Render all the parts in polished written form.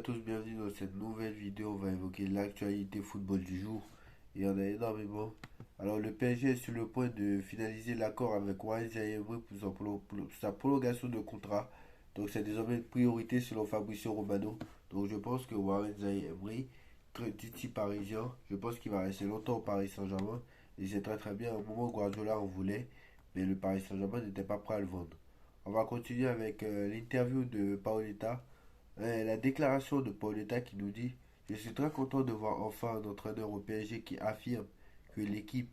tous, bienvenue dans cette nouvelle vidéo. On va évoquer l'actualité football du jour. Il y en a énormément. Alors, le PSG est sur le point de finaliser l'accord avec Warren Zaïre-Emery pour sa prolongation de contrat. Donc, c'est désormais une priorité selon Fabrizio Romano. Donc, je pense que Warren Zaïre-Emery, Titi parisien, je pense qu'il va rester longtemps au Paris Saint-Germain. Et c'est très très bien. Au moment où Guardiola en voulait, mais le Paris Saint-Germain n'était pas prêt à le vendre. On va continuer avec l'interview de Paoletta. La déclaration de Paoletta qui nous dit: Je suis très content de voir enfin un entraîneur au PSG qui affirme que l'équipe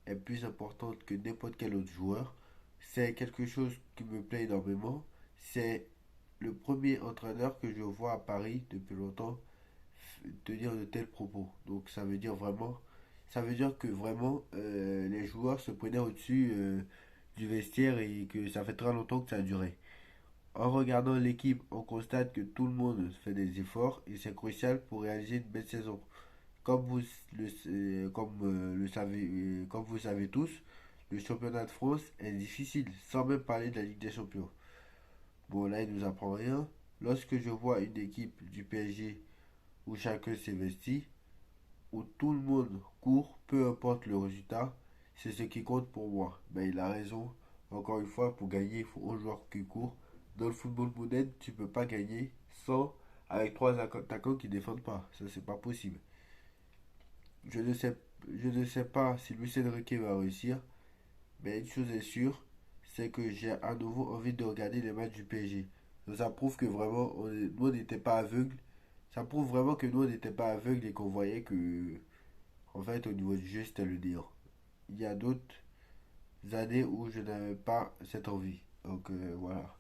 est plus importante que n'importe quel autre joueur. C'est quelque chose qui me plaît énormément. C'est le premier entraîneur que je vois à Paris depuis longtemps tenir de tels propos. Donc ça veut dire que vraiment les joueurs se prenaient au-dessus du vestiaire et que ça fait très longtemps que ça a duré. En regardant l'équipe, on constate que tout le monde fait des efforts et c'est crucial pour réaliser une belle saison. Comme vous savez tous, le championnat de France est difficile, sans même parler de la Ligue des Champions. Bon, là, il nous apprend rien. Lorsque je vois une équipe du PSG où chacun s'investit, où tout le monde court, peu importe le résultat, c'est ce qui compte pour moi. Ben, il a raison. Encore une fois, pour gagner, il faut 11 joueurs qui courent. Dans le football moderne, tu peux pas gagner sans avec trois attaquants qui défendent pas. Ça, c'est pas possible. Je ne sais, je ne sais pas si Luis Enrique va réussir, mais une chose est sûre, c'est que j'ai à nouveau envie de regarder les matchs du PSG. Donc, ça prouve que vraiment, nous, on n'était pas aveugles. Ça prouve vraiment que nous, on n'était pas aveugles et qu'on voyait que, en fait, au niveau du jeu, c'était le néant. Il y a d'autres années où je n'avais pas cette envie. Donc, voilà.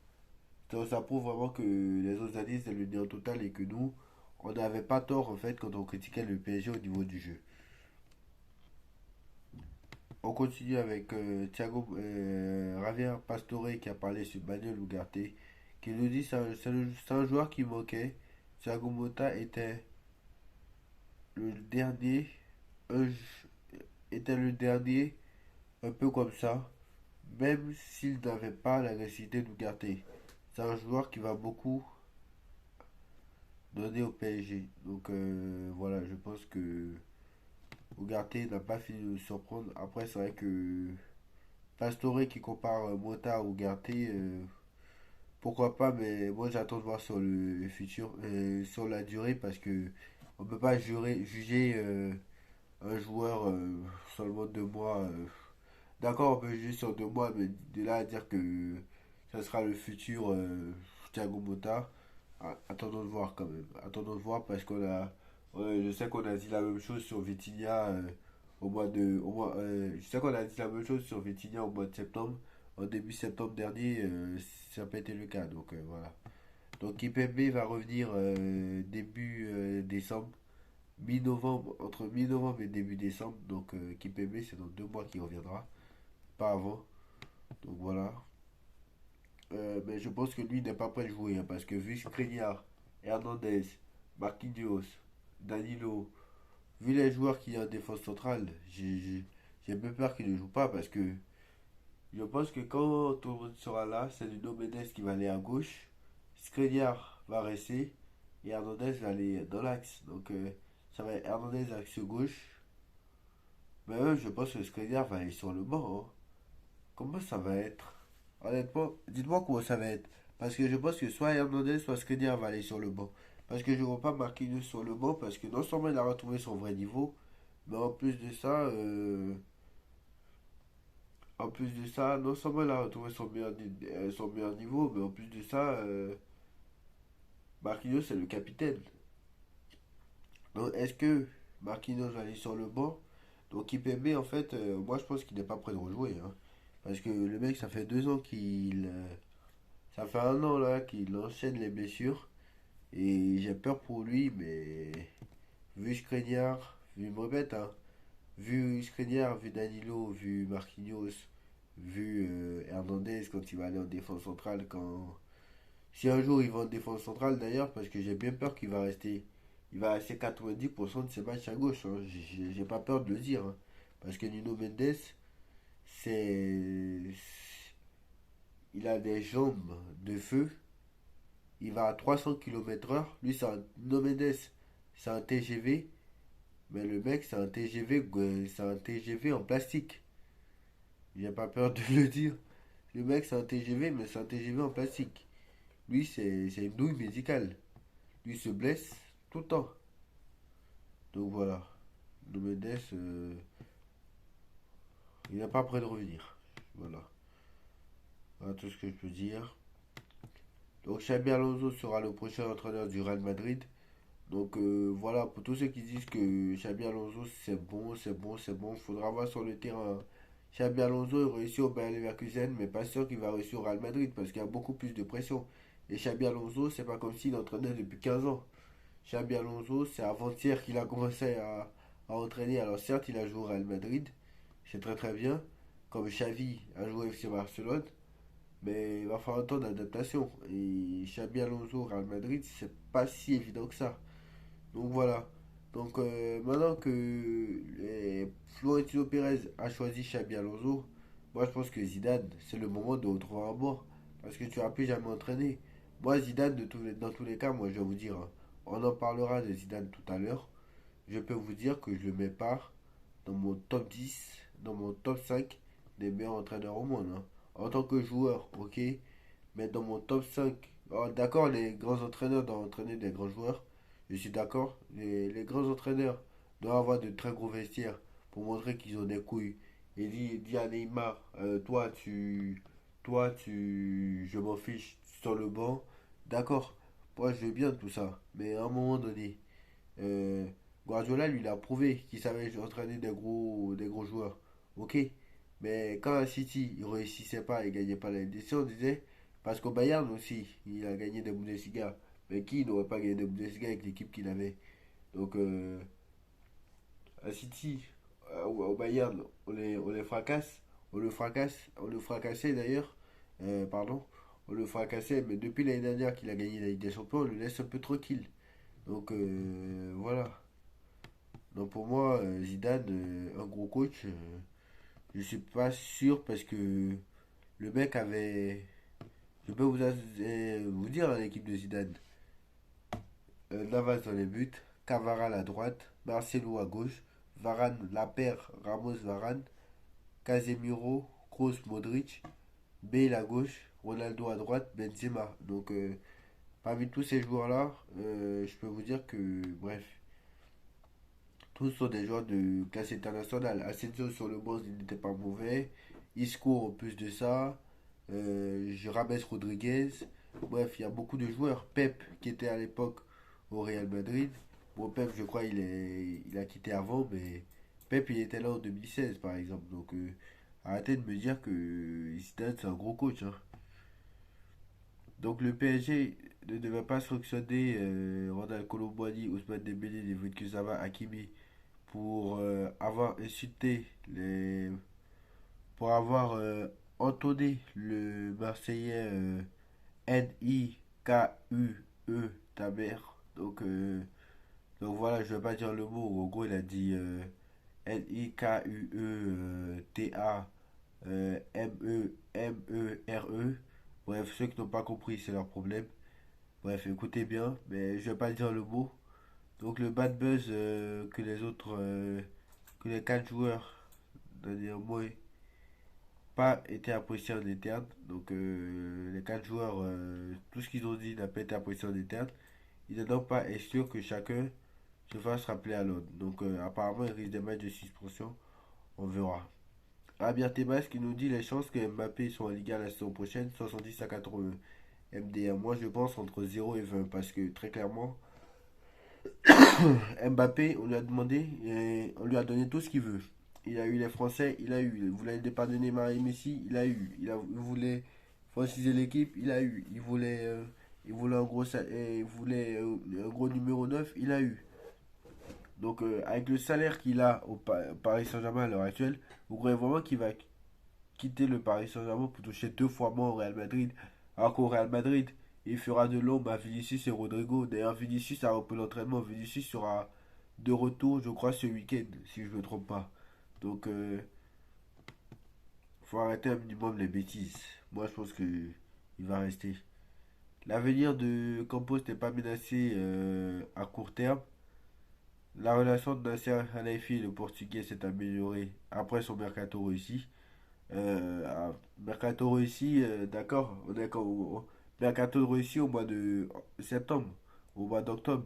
Donc, ça prouve vraiment que les autres années, c'est le néant total et que nous, on n'avait pas tort, en fait, quand on critiquait le PSG au niveau du jeu. On continue avec Thiago Javier Pastore qui a parlé sur Manuel Ugarte, qui nous dit que c'est un joueur qui manquait. Thiago Motta le dernier, un, était le dernier, un peu comme ça, même s'il n'avait pas la nécessité d'Ugarte. C'est un joueur qui va beaucoup donner au PSG. Donc voilà, je pense que Ugarte n'a pas fini de nous surprendre. Après, c'est vrai que Pastore qui compare Mota à Ugarte, pourquoi pas, mais moi j'attends de voir sur le futur, sur la durée, parce que on peut pas juger un joueur seulement 2 mois. D'accord, on peut juger sur 2 mois, mais de là à dire que ça sera le futur Thiago Motta, attendons de voir quand même. Attendons de voir parce je sais qu'on a dit la même chose sur Vitinha je sais qu'on a dit la même chose sur Vitinha au mois de septembre. En début septembre dernier, ça n'a pas été le cas. Donc voilà. Donc Kipembe va revenir début décembre, mi-novembre, entre mi-novembre et début décembre. Donc Kipembe, c'est dans 2 mois qu'il reviendra, pas avant. Donc voilà. Mais je pense que lui n'est pas prêt de jouer hein, parce que vu Skriniar, Hernandez, Marquinhos, Danilo, vu les joueurs qu'il y a en défense centrale, j'ai un peu peur qu'il ne joue pas parce que je pense que quand tout le monde sera là, c'est Nuno Mendes qui va aller à gauche, Skriniar va rester et Hernandez va aller dans l'axe. Donc ça va être Hernandez axe gauche. Mais je pense que Skriniar va aller sur le banc. Hein. Comment ça va être? Honnêtement, dites-moi comment ça va être. Parce que je pense que soit Hernandez, soit Skriniar va aller sur le banc. Parce que je ne vois pas Marquinhos sur le banc, parce que non seulement il a retrouvé son vrai niveau, mais en plus de ça, non seulement il a retrouvé son meilleur niveau, mais en plus de ça, Marquinhos c'est le capitaine. Donc est-ce que Marquinhos va aller sur le banc? Donc Kipembe, en fait, moi je pense qu'il n'est pas prêt de rejouer. Hein. Parce que le mec, ça fait 2 ans ça fait un an là qu'il enchaîne les blessures. Et j'ai peur pour lui, mais vu Skriniar, vu me répète, hein, vu Skriniar, vu Danilo, vu Marquinhos, vu Hernandez quand il va aller en défense centrale, si un jour il va en défense centrale d'ailleurs, parce que j'ai bien peur il va rester 90% de ses matchs à gauche, hein. J'ai pas peur de le dire, hein. Parce que Nuno Mendes, c'est, il a des jambes de feu. il va à 300 km/h. Lui, c'est un No Mendes, c'est un TGV. Mais le mec, c'est un TGV en plastique. J'ai pas peur de le dire. Le mec, c'est un TGV, mais c'est un TGV en plastique. Lui, c'est une douille médicale. Lui se blesse tout le temps. Donc voilà. No Mendes, il n'est pas prêt de revenir. Voilà. Voilà tout ce que je peux dire. Donc Xabi Alonso sera le prochain entraîneur du Real Madrid. Donc voilà, pour tous ceux qui disent que Xabi Alonso c'est bon, c'est bon, c'est bon, il faudra voir sur le terrain. Xabi Alonso il réussit au Bayer Leverkusen, mais pas sûr qu'il va réussir au Real Madrid parce qu'il y a beaucoup plus de pression. Et Xabi Alonso, c'est pas comme s'il entraînait depuis 15 ans. Xabi Alonso, c'est avant-hier qu'il a commencé à entraîner. Alors certes, il a joué au Real Madrid, c'est très très bien, comme Xavi a joué au FC Barcelone, mais il va falloir un temps d'adaptation. Et Xabi Alonso au Real Madrid, c'est pas si évident que ça. Donc voilà. Donc maintenant que Florentino Pérez a choisi Xabi Alonso, moi je pense que Zidane, c'est le moment de retrouver un bord. Parce que tu n'as plus jamais entraîné. Moi Zidane, dans tous les cas, moi je vais vous dire, hein, on en parlera de Zidane tout à l'heure. Je peux vous dire que je le mets pas dans mon top 10, dans mon top 5 des meilleurs entraîneurs au monde, hein. En tant que joueur, ok. Mais dans mon top 5, oh, d'accord, les grands entraîneurs doivent entraîner des grands joueurs. Je suis d'accord. Les grands entraîneurs doivent avoir de très gros vestiaires pour montrer qu'ils ont des couilles. Et dit à Neymar, je m'en fiche sur le banc. D'accord, moi je veux bien tout ça. Mais à un moment donné, euh, Guardiola lui il a prouvé qu'il savait entraîner des gros joueurs. Ok, mais quand à City il réussissait pas et gagnait pas la LDC, on disait parce qu'au Bayern aussi il a gagné des Bundesliga. Mais qui n'aurait pas gagné des Bundesliga avec l'équipe qu'il avait? Donc à City, au Bayern, on les fracasse. On le fracassait d'ailleurs. Pardon. On le fracassait, mais depuis l'année dernière qu'il a gagné la Ligue des Champions, on le laisse un peu tranquille. Donc voilà. Donc pour moi, Zidane, un gros coach, je suis pas sûr parce que le mec avait. Je peux vous dire hein, l'équipe de Zidane. Navas dans les buts, Cavaral à droite, Marcelo à gauche, Varane, la paire, Ramos, Varane, Casemiro, Kroos, Modric, Bale à gauche, Ronaldo à droite, Benzema. Donc parmi tous ces joueurs-là, je peux vous dire que, bref, tous sont des joueurs de classe internationale. Asensio sur le banc, il n'était pas mauvais. Isco en plus de ça. James Rodriguez. Bref, il y a beaucoup de joueurs. Pep, qui était à l'époque au Real Madrid. Bon, Pep, je crois, il a quitté avant, mais Pep, il était là en 2016, par exemple. Donc, arrêtez de me dire que Zidane, c'est un gros coach, hein. Donc, le PSG ne devait pas sanctionner Ronald Colomboigny, Ousmane Dembélé, David Kusama, Hakimi pour avoir insulté pour avoir entonné le Marseillais Nikue ta mère. Donc voilà, je vais pas dire le mot. En gros, il a dit Nikue Mere. Bref, ceux qui n'ont pas compris, c'est leur problème. Bref, écoutez bien, mais je vais pas dire le mot. Donc le bad buzz que les quatre joueurs, c'est-à-dire moi, pas été apprécié en interne. Donc les quatre joueurs, tout ce qu'ils ont dit n'a pas été apprécié en interne. Il n'est donc pas exclu que chacun se fasse rappeler à l'autre. Donc apparemment il risque des matchs de suspension. On verra. Abir Tebas qui nous dit les chances que Mbappé soit en Liga la saison prochaine, 70 à 80 MDR. Moi je pense entre 0 et 20 parce que très clairement, Mbappé, on lui a demandé, et on lui a donné tout ce qu'il veut. Il a eu les Français, il a eu. Il voulait le départ de Neymar et Messi, il a eu. Il voulait franciser l'équipe, il a eu. Il voulait un gros, il voulait un gros numéro 9, il a eu. Donc avec le salaire qu'il a au Paris Saint-Germain à l'heure actuelle, vous croyez vraiment qu'il va quitter le Paris Saint-Germain pour toucher deux fois moins au Real Madrid? Alors qu'au Real Madrid, il fera de l'ombre à Vinicius et Rodrigo. D'ailleurs, Vinicius a repris l'entraînement. Vinicius sera de retour, je crois, ce week-end, si je ne me trompe pas. Donc, faut arrêter un minimum les bêtises. Moi, je pense que il va rester. L'avenir de Campos n'est pas menacé à court terme. La relation de Nasser Al-Khelaifi et le Portugais s'est améliorée après son mercato réussi. Mercato réussi, d'accord, on est au mercato réussi au mois de septembre, au mois d'octobre.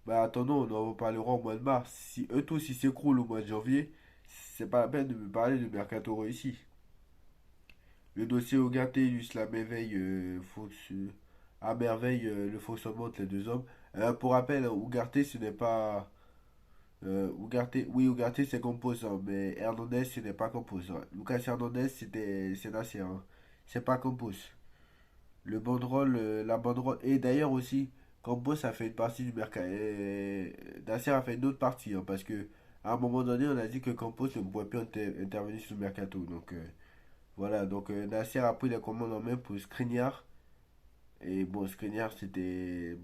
Bah attendons, on en reparlera au mois de mars. Si eux tous ils s'écroulent au mois de janvier, c'est pas la peine de me parler de mercato réussi. Le dossier Ougarté illustre la merveille, à merveille le fonctionnement entre les deux hommes. Pour rappel, Ougarté ce n'est pas Ugarte, oui, Ugarte c'est composant, mais Hernandez ce n'est pas composant. Lucas Hernandez c'est Nasser, hein. C'est pas Campos. La banderole, et d'ailleurs aussi, Campos a fait une partie du mercato. Nasser a fait une autre partie, hein, parce que à un moment donné, on a dit que Campos ne pouvait plus intervenir sur le mercato. Donc voilà, donc Nasser a pris les commandes en main pour Skriniar. Et bon, Skriniar c'était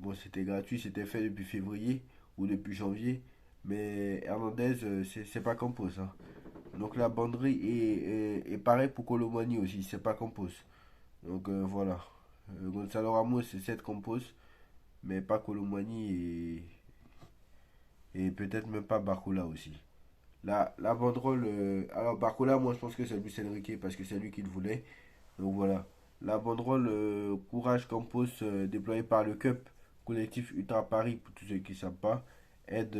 gratuit, c'était fait depuis février ou depuis janvier. Mais Hernandez, c'est pas Campos, hein. Donc la banderie est pareil pour Colomani aussi, c'est pas Campos. Donc voilà. Gonzalo Ramos, c'est 7 Campos, mais pas Colomani et peut-être même pas Barcola aussi. La banderole. Alors Barcola, moi je pense que c'est Luis Enrique parce que c'est lui qui le voulait. Donc voilà. La banderole Courage Campos déployée par le CUP, collectif Ultra Paris, pour tous ceux qui ne savent pas, aide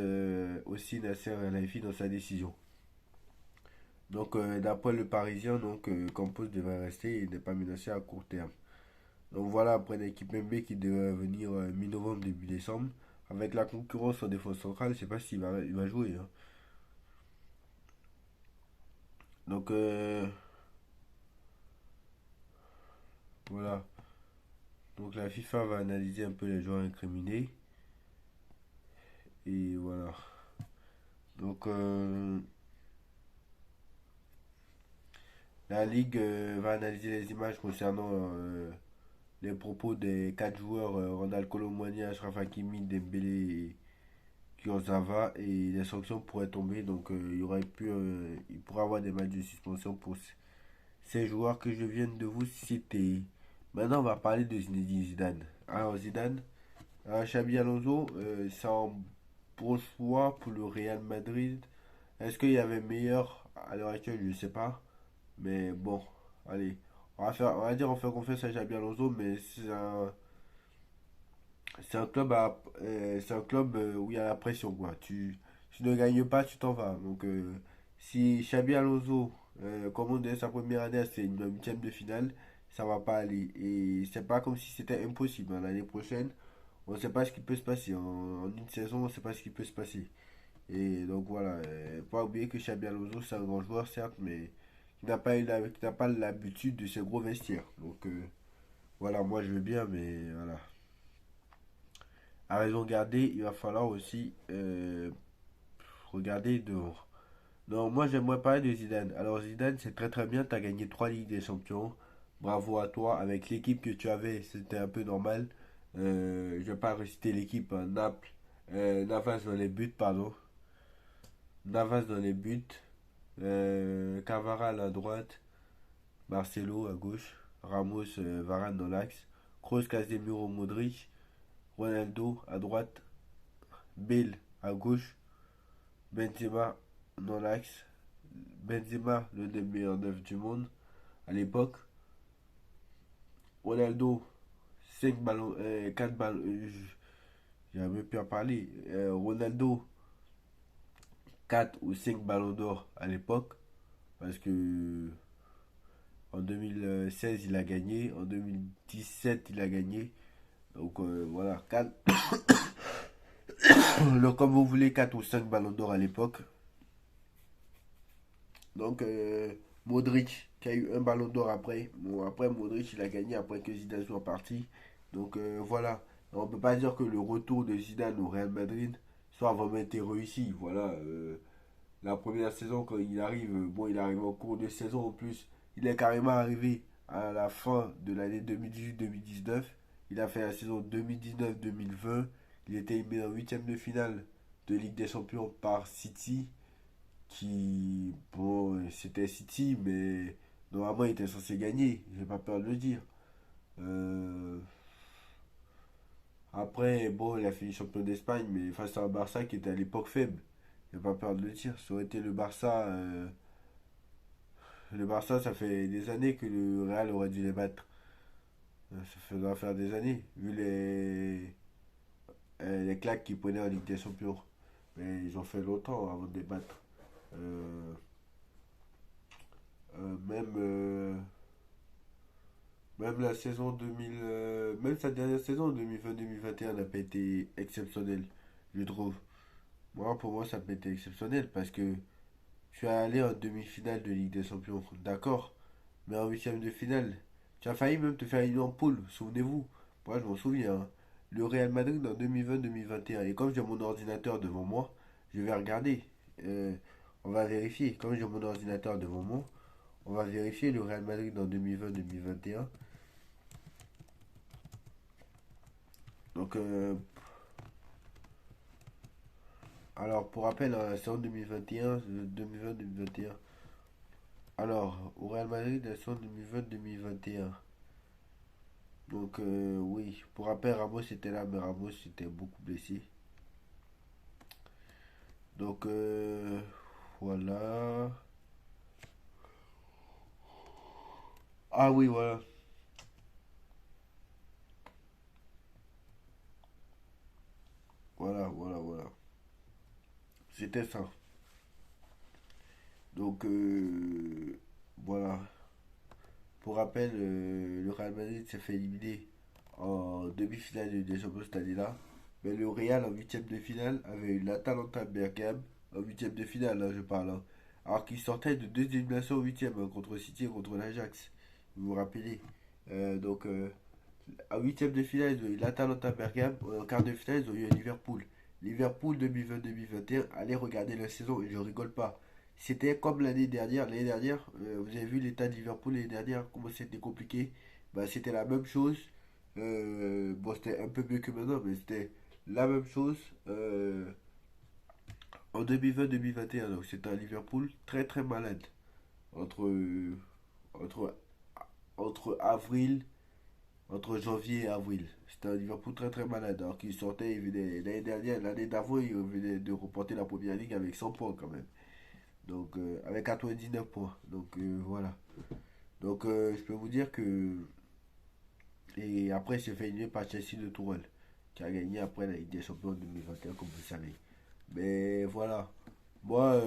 aussi Nasser El-Khelaifi dans sa décision. Donc d'après le Parisien, donc Campos devrait rester et n'est pas menacé à court terme. Donc voilà, après l'équipe MB qui devrait venir mi-novembre, début décembre, avec la concurrence en défense centrale, je ne sais pas s'il il va jouer, hein. Donc voilà. Donc la FIFA va analyser un peu les joueurs incriminés. Et voilà. Donc la Ligue va analyser les images concernant les propos des 4 joueurs Ronald Colomwani, Achraf Hakimi, Dembélé et Kurzawa, et les sanctions pourraient tomber. Donc il pourrait y avoir des matchs de suspension pour ces joueurs que je viens de vous citer. Maintenant, on va parler de Zinedine Zidane. Alors Zidane, Xabi Alonso, c'est un bon choix pour le Real Madrid. Est-ce qu'il y avait meilleur à l'heure actuelle? Je ne sais pas. Mais bon, allez. On va dire on fait confiance à Xabi Alonso, mais c'est un club où il y a la pression, quoi. Tu ne gagnes pas, tu t'en vas. Donc si Xabi Alonso, comme on dit sa première année, c'est une huitième de finale, ça va pas aller. Et c'est pas comme si c'était impossible, hein. L'année prochaine, on ne sait pas ce qui peut se passer. En une saison, on ne sait pas ce qui peut se passer. Et donc voilà, pas oublier que Xabi Alonso, c'est un grand joueur, certes, mais qui n'a pas l'habitude de ces gros vestiaires. Donc voilà, moi je veux bien, mais voilà. À raison garder, il va falloir aussi regarder dehors. Non, moi j'aimerais parler de Zidane. Alors Zidane, c'est très très bien, tu as gagné 3 Ligues des Champions. Bravo à toi. Avec l'équipe que tu avais, c'était un peu normal. Je vais pas réciter l'équipe, hein. Naples, Navas dans les buts, pardon. Navas dans les buts. Cavaral à droite. Marcelo à gauche. Ramos, Varane dans l'axe. Kroos, Casemiro, Modric. Ronaldo à droite. Bale à gauche. Benzema dans l'axe. Benzema, l'un des meilleurs neufs du monde à l'époque. Ronaldo, 5 ballons, 4 ballons. J'ai même pu en parler. Ronaldo, 4 ou 5 ballons d'or à l'époque. Parce que en 2016, il a gagné. En 2017, il a gagné. Donc voilà, 4, comme vous voulez, 4 ou 5 ballons d'or à l'époque. Donc Modric, qui a eu un ballon d'or après. Bon, après, Modric, il a gagné après que Zidane soit parti. Donc voilà. On ne peut pas dire que le retour de Zidane au Real Madrid soit vraiment été réussi. Voilà. La première saison, quand il arrive, bon, il arrive en cours de saison en plus. Il est carrément arrivé à la fin de l'année 2018-2019. Il a fait la saison 2019-2020. Il était mis en huitième de finale de Ligue des Champions par City, qui, bon, c'était City, mais normalement il était censé gagner. J'ai pas peur de le dire. Euh, Après, bon, il a fini champion d'Espagne, mais face à un Barça qui était à l'époque faible. Il n'y a pas peur de le dire. Ça aurait été le Barça. Le Barça, ça fait des années que le Real aurait dû les battre. Ça doit faire des années, vu les claques qu'ils prenaient en Ligue des Champions. Mais ils ont fait longtemps avant de les battre. Euh, même, même la saison 2000, même sa dernière saison 2020-2021 n'a pas été exceptionnelle, je trouve. Moi, pour moi, ça n'a pas été exceptionnel parce que je suis allé en demi-finale de Ligue des Champions, d'accord, mais en huitième de finale, tu as failli même te faire éliminer en poule, souvenez-vous. Moi, je m'en souviens, hein. Le Real Madrid en 2020-2021. Et comme j'ai mon ordinateur devant moi, je vais regarder. Euh, on va vérifier. Comme j'ai mon ordinateur devant moi, on va vérifier le Real Madrid en 2020-2021. Donc, alors, pour rappel, la saison 2021, 2020-2021. Alors, au Real Madrid, la saison 2020-2021. Donc, oui, pour rappel, Ramos était là, mais Ramos était beaucoup blessé. Donc, voilà. Ah oui, voilà. Voilà, voilà, voilà. C'était ça. Donc, voilà. Pour rappel, le Real Madrid s'est fait éliminer en demi-finale de Ligue des Champions cette année-là. Mais le Real en huitième de finale avait eu l'Atalanta Bergame en huitième de finale, là, je parle, hein. Alors qu'il sortait de deux éliminations en huitième, hein, contre City et contre l'Ajax. Vous vous rappelez. Donc, en huitième de finale, ils ont eu l'Atalanta Bergame. En quart de finale, ils ont eu Liverpool. Liverpool 2020-2021, allez regarder la saison et je rigole pas. C'était comme l'année dernière. L'année dernière, vous avez vu l'état de Liverpool l'année dernière, comment c'était compliqué. Bah, c'était la même chose. Bon, c'était un peu mieux que maintenant, mais c'était la même chose en 2020-2021. Donc, c'était un Liverpool très très malade. Entre, entre, entre avril entre janvier et avril. C'était un Liverpool très très malade. Alors qu'il sortait, il venait l'année dernière, l'année d'avant, il venait de remporter la première ligue avec 100 points quand même. Donc avec 99 points. Donc voilà. Donc je peux vous dire que. Et après, il s'est fait éliminer par Chelsea de Tourelle, qui a gagné après la Ligue des Champions en 2021, comme vous le savez. Mais voilà. Moi,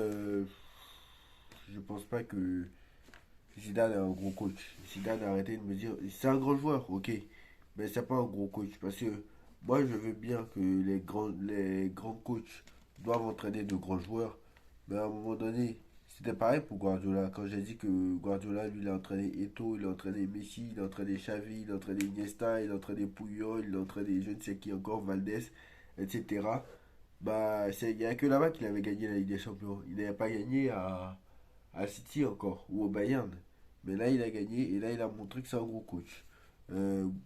je pense pas que Zidane est un gros coach. Zidane a arrêté de me dire. C'est un grand joueur, ok. Mais c'est pas un gros coach. Parce que moi, je veux bien que les grands coachs doivent entraîner de grands joueurs. Mais à un moment donné, c'était pareil pour Guardiola. Quand j'ai dit que Guardiola, lui, il a entraîné Eto'o, il a entraîné Messi, il a entraîné Xavi, il a entraîné Iniesta, il a entraîné Puyol, il a entraîné je ne sais qui encore, Valdés, etc. Bah, il n'y a que là-bas qu'il avait gagné la Ligue des Champions. Il n'avait pas gagné à City encore, ou au Bayern. Mais là, il a gagné et là, il a montré que c'est un gros coach.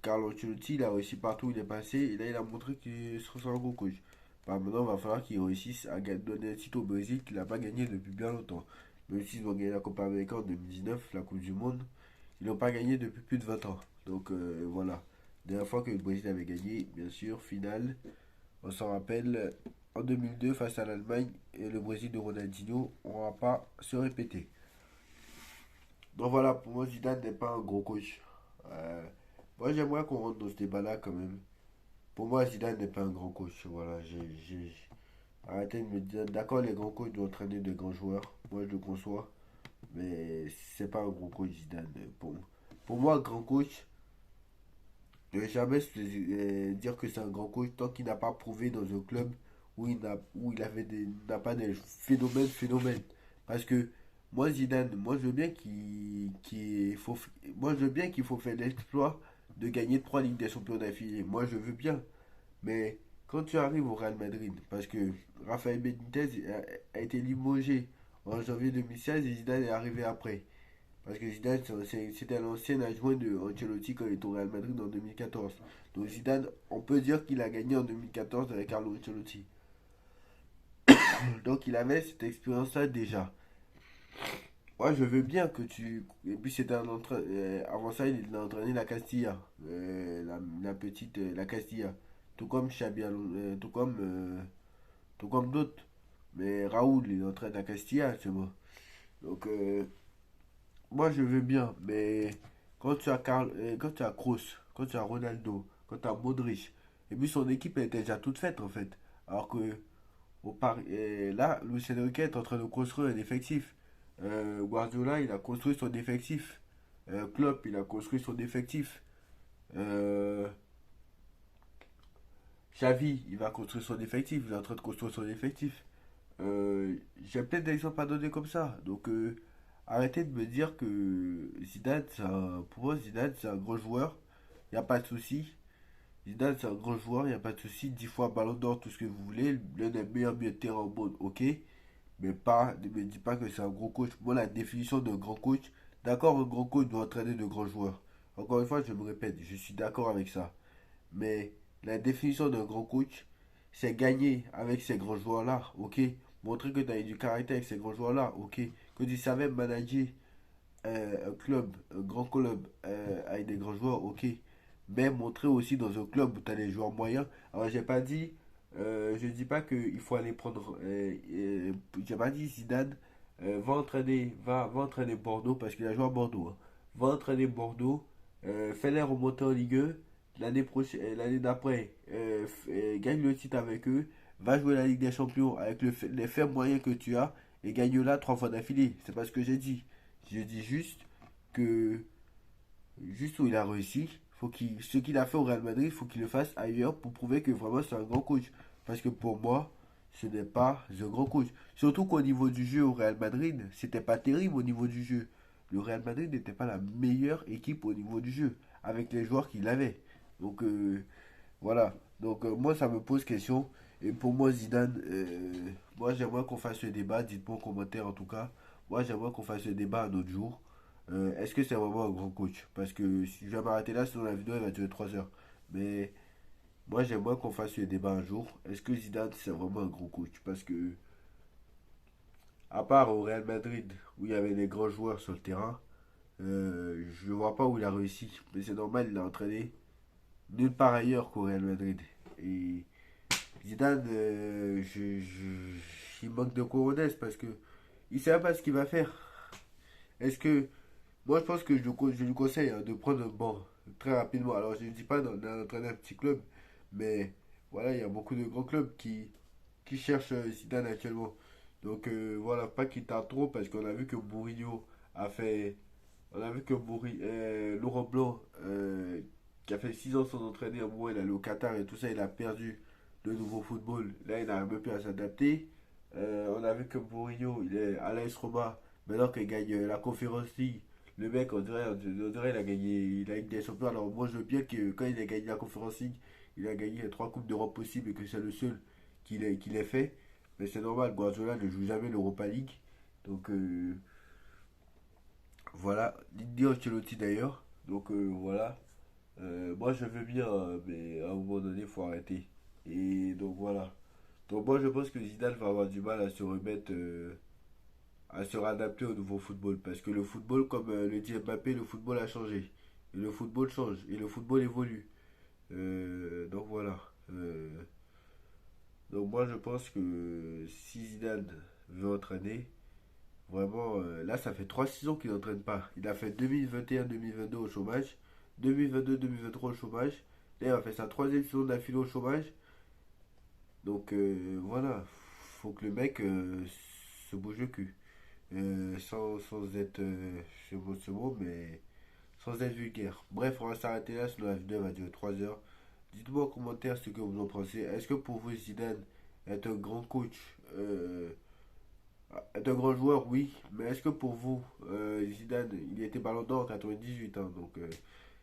Carlo Ancelotti, il a réussi partout où il est passé et là, il a montré que c'est un gros coach. Bah, maintenant, il va falloir qu'il réussisse à donner un titre au Brésil qu'il n'a pas gagné depuis bien longtemps. Même s'ils ont gagné la Copa América en 2019, la Coupe du Monde, ils n'ont pas gagné depuis plus de 20 ans. Donc voilà. La dernière fois que le Brésil avait gagné, bien sûr, finale, on s'en rappelle, en 2002 face à l'Allemagne et le Brésil de Ronaldinho, on ne va pas se répéter. Donc voilà, pour moi, Zidane n'est pas un gros coach. Euh, Moi, j'aimerais qu'on rentre dans ce débat-là quand même. Pour moi, Zidane n'est pas un grand coach. Voilà, arrêtez de me dire, d'accord, les grands coachs doivent entraîner de grands joueurs. Moi, je le conçois. Mais c'est pas un gros coach, Zidane. Pour moi, grand coach, je ne vais jamais dire que c'est un grand coach tant qu'il n'a pas prouvé dans un club où il avait n'a pas de phénomène. Parce que moi, Zidane, moi je veux bien moi je veux bien qu'il faut faire l'exploit de gagner trois Ligues des Champions d'affilée. Moi je veux bien. Mais quand tu arrives au Real Madrid, parce que Rafael Benitez a été limogé en janvier 2016 et Zidane est arrivé après. Parce que Zidane, c'était l'ancien adjoint de Ancelotti quand il est au Real Madrid en 2014. Donc Zidane, on peut dire qu'il a gagné en 2014 avec Carlo Ancelotti. Donc il avait cette expérience-là déjà. Moi, je veux bien que tu. Et puis c'était un avant ça, il a entraîné la Castilla. La petite. La Castilla. tout comme tout comme d'autres. Mais Raoul, il entraîne à Castilla actuellement. Donc, moi, je veux bien, mais quand tu as Kroos, quand tu as Ronaldo, quand tu as Modric, et puis son équipe elle était déjà toute faite en fait. Alors que là, Luis Enrique est en train de construire un effectif. Guardiola, il a construit son effectif. Klopp, il a construit son effectif. Euh, Xavi, il va construire son effectif. Il est en train de construire son effectif. J'ai plein d'exemples à donner comme ça. Donc, arrêtez de me dire que pour moi, Zidane, c'est un gros joueur. Il n'y a pas de souci. Zidane, c'est un grand joueur. Il n'y a pas de souci. 10 fois ballon d'or, tout ce que vous voulez. L'un des meilleurs milieux de terrain au monde, ok. Mais pas, ne me dis pas que c'est un gros coach. Moi, la définition d'un grand coach, d'accord, un grand coach doit entraîner de grands joueurs. Encore une fois, je me répète, je suis d'accord avec ça. Mais la définition d'un grand coach, c'est gagner avec ces grands joueurs-là, ok. Montrer que tu as du caractère avec ces grands joueurs-là, ok. Que tu savais manager un club, un grand club avec des grands joueurs, ok. Mais montrer aussi dans un club où tu as des joueurs moyens. Alors, je dis pas qu'il faut aller prendre. J'ai pas dit Zidane va entraîner Bordeaux parce qu'il a joué à Bordeaux, hein. Va entraîner Bordeaux, fais-les remonter en Ligue 1. L'année prochaine, l'année d'après, gagne le titre avec eux. Va jouer la Ligue des Champions avec les faits moyens que tu as et gagne-la 3 fois d'affilée. C'est pas ce que j'ai dit. Je dis que, juste où il a réussi, ce qu'il a fait au Real Madrid, il faut qu'il le fasse ailleurs pour prouver que vraiment c'est un grand coach. Parce que pour moi, ce n'est pas un grand coach. Surtout qu'au niveau du jeu au Real Madrid, c'était pas terrible au niveau du jeu. Le Real Madrid n'était pas la meilleure équipe au niveau du jeu, avec les joueurs qu'il avait. Donc voilà. Donc moi, ça me pose question. Et pour moi, Zidane, moi j'aimerais qu'on fasse ce débat. Dites-moi en commentaire en tout cas. Moi, j'aimerais qu'on fasse ce débat un autre jour. Est-ce que c'est vraiment un grand coach? Parce que si je vais m'arrêter là, sinon la vidéo elle va durer 3 heures. Mais moi, j'aimerais qu'on fasse ce débat un jour. Est-ce que Zidane, c'est vraiment un gros coach? Parce que, à part au Real Madrid, où il y avait des grands joueurs sur le terrain, je ne vois pas où il a réussi. Mais c'est normal, il a entraîné nulle part ailleurs qu'au Real Madrid. Et Zidane, il manque de cojones parce que il sait pas ce qu'il va faire. Est-ce que moi, je pense que je lui conseille hein, de prendre un banc très rapidement. Alors, je ne dis pas d'entraîner un petit club, mais voilà, il y a beaucoup de grands clubs qui cherchent Zidane actuellement. Donc, voilà, pas qu'il tarde trop parce qu'on a vu que Mourinho a fait. On a vu que Laurent Blanc, qui a fait 6 ans sans entraîner, à un moment, il est allé au Qatar et tout ça, il a perdu le nouveau football. Là, il n'arrive même plus à s'adapter. On a vu que Mourinho, il est à l'AS Roma, maintenant qu'il gagne la Conference League. Le mec, on dirait il a gagné la Ligue des Champions. Alors, moi, je veux bien que quand il a gagné la Conference League, il a gagné 3 Coupes d'Europe possibles et que c'est le seul qu'il ait fait. Mais c'est normal, Guardiola ne joue jamais l'Europa League. Donc, voilà. Didier Ancelotti d'ailleurs. Donc, voilà. Moi, je veux bien, mais à un moment donné, il faut arrêter. Et donc, voilà. Donc, moi, je pense que Zidane va avoir du mal à se remettre. À se réadapter au nouveau football. Parce que le football, comme le dit Mbappé, le football a changé. Et le football change. Et le football évolue. Donc voilà. Donc moi je pense que si Zidane veut entraîner, vraiment, là ça fait 3 saisons qu'il n'entraîne pas. Il a fait 2021-2022 au chômage, 2022-2023 au chômage. Là il a fait sa troisième saison d'affilée au chômage. Donc voilà, faut que le mec se bouge le cul. Sans être, ce mot, mais sans être vulgaire. Bref, on va s'arrêter là, sinon la vidéo va durer 3 heures. Dites-moi en commentaire ce que vous en pensez. Est-ce que pour vous, Zidane est un grand coach, est un grand joueur? Oui. Mais est-ce que pour vous, Zidane, il était ballon d'or en 98, hein, donc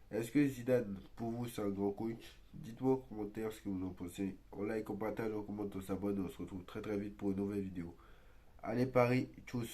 est-ce que Zidane, pour vous, c'est un grand coach? Dites-moi en commentaire ce que vous en pensez. On like, on partage, on commente, on s'abonne. On se retrouve très très vite pour une nouvelle vidéo. Allez Paris, tchuss.